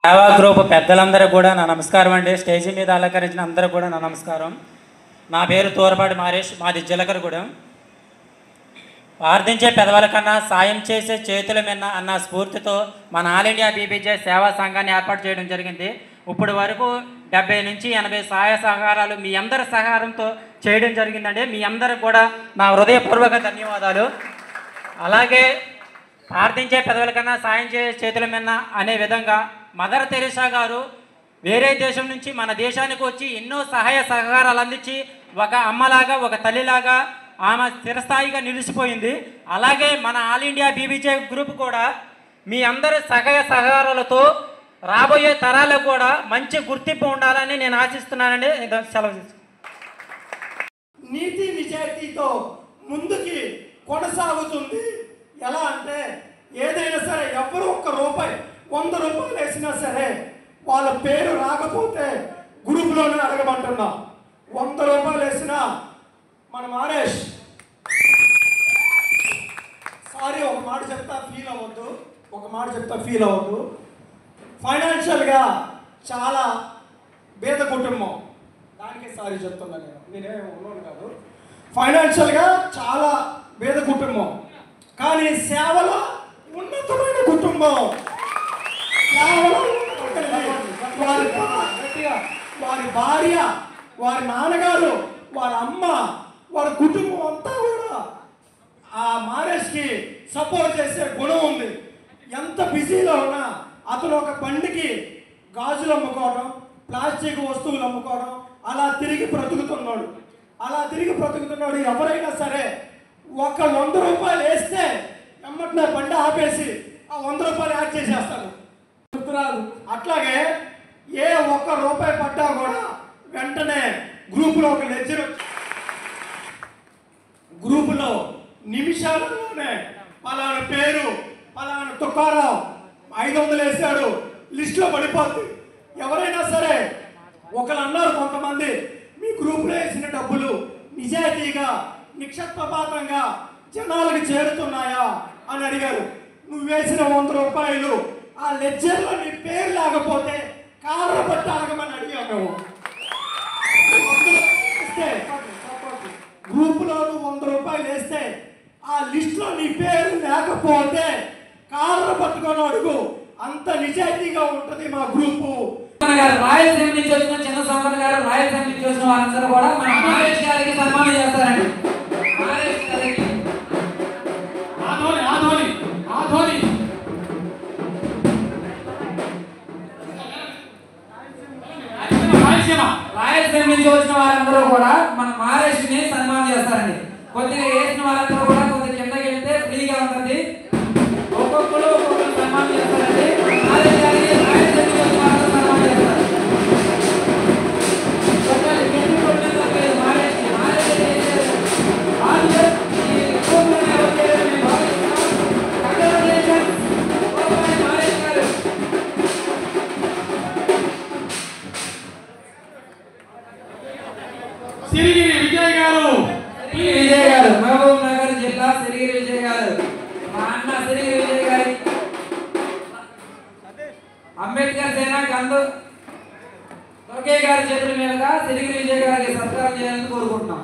సేవా గ్రూప్ పెద్దలందరూ కూడా నా నమస్కారం అండి. స్టేజీ మీద అలంకరించిన అందరూ కూడా నా నమస్కారం. నా పేరు తూరపాటి మారేష్, మాది జిలకరగూడెం. ప్రార్థించే పెదవుల కన్నా సాయం చేసే చేతుల మిన్న అన్న స్ఫూర్తితో మన ఆల్ ఇండియా బీబీజే సేవా సంఘాన్ని ఏర్పాటు చేయడం జరిగింది. ఇప్పుడు వరకు 70 నుంచి 80 సహాయ సహకారాలు మీ అందరి సహకారంతో చేయడం జరిగిందండి. మీ అందరికి కూడా నా హృదయపూర్వక ధన్యవాదాలు. అలాగే ప్రార్థించే పెదవుల కన్నా సాయం చేసే చేతుల మిన్న అనే విధంగా మదర్ తెరీసా గారు వేరే దేశం నుంచి మన దేశానికి వచ్చి ఎన్నో సహాయ సహకారాలు అందించి ఒక అమ్మలాగా ఒక తల్లిలాగా ఆమె స్థిరస్థాయిగా నిలిచిపోయింది. అలాగే మన ఆల్ ఇండియా బీబీజే గ్రూప్ కూడా మీ అందరి సహాయ సహకారాలతో రాబోయే తరాలకు కూడా మంచి గుర్తింపు ఉండాలని నేను ఆశిస్తున్నానండి. సెలవు. నీతి నిజాయితీతో ముందుకి కొనసాగుతుంది. ఎలా అంటే ఏదైనా సరే ఎవరు ₹1 100 వేసినా సరే వాళ్ళ పేరు రాకపోతే గ్రూప్లోనే అడగమంటున్నా. ₹100 వేసినా మన మారేష్ సారీ ఒక మాట చెప్తా ఫీల్ అవ్వద్దు. ఫైనాన్షియల్గా చాలా పేద కుటుంబం, దానికే సారీ చెప్తున్నా. నేనేమి ఉన్నాను కాదు. ఫైనాన్షియల్గా చాలా పేద కుటుంబం, కానీ సేవలో ఉన్నతమైన కుటుంబం. వారి భార్య, వారి నాన్నగారు, వారి అమ్మ, వారి కుటుంబం అంతా కూడా ఆ మారేష్కి సపోర్ట్ చేసే గుణం ఉంది. ఎంత బిజీలో ఉన్నా అతను ఒక బండికి గాజులు అమ్ముకోవడం, ప్లాస్టిక్ వస్తువులు అమ్ముకోవడం, అలా తిరిగి బ్రతుకుతున్నాడు. ఎవరైనా సరే ఒక ₹100 వేస్తే ఎమ్మటినే బండి ఆపేసి ఆ ₹100 యాడ్ చేసేస్తాడు. గుర్తురాదు. అట్లాగే ఏ ₹1 పడ్డా కూడా వెంటనే గ్రూపులో ఒక లెక్చర్, గ్రూపులో నిమిషాలలోనే పలానా పేరు, పలానా తుకారావు 500 వేసాడు లిస్టులో పడిపోద్ది. ఎవరైనా సరే ఒకరు అన్నారు, కొంతమంది మీ గ్రూపులో వేసిన డబ్బులు నిజాయితీగా నిక్షేపపాతంగా జనాలకు చేరుతున్నాయా అని అడిగారు. నువ్వు వేసిన ₹100 ఆ లెడ్జర్లో నీ పేరు లేకపోతే కారణం బట్టి అడగమని అడిగాను. గ్రూపులో నువ్వు ₹100 వేస్తే ఆ లిస్టులో నీ పేరు లేకపోతే కారణం పట్టుకొని అడుగు. అంత నిజాయితీగా ఉంటుంది మా గ్రూపు. రాయలసీమ నుంచి వచ్చిన చిన్న సోమన్ గారు, రాయలసీమ నుంచి వచ్చిన వారందరూ కూడా మన మారేష్ గారికి సన్మానం చేస్తారండి. మారేష్ గారికి రాయలసీమ నుంచి వచ్చిన వారందరూ కూడా మన మారేష్ ని సన్మానం చేస్తారండి. కొద్దిగా వేసిన వారందరూ కూడా కొద్దిగా కిందకి వెళ్తే ఫ్రీగా ఉంటుంది. ఒక్కొక్కరు సన్మానం చేస్తారండి. మారేష్ గారికి రాయలసీమ నుంచి వచ్చిన వారందరూ సన్మానం చేస్తారు. సిరిగిరి విజయ్ గారు, మహబూబ్ నగర్ జిల్లా సిరిగిరి విజయ్ గారు, మా అన్న సిరిగిరి విజయ్ గారి అంబేద్కర్ సేన గంధు దొరకే గారి చేతుల మీదుగా సిరిగిరి విజయ్ గారికి సత్కారం చేయాలని కోరుకుంటున్నాం.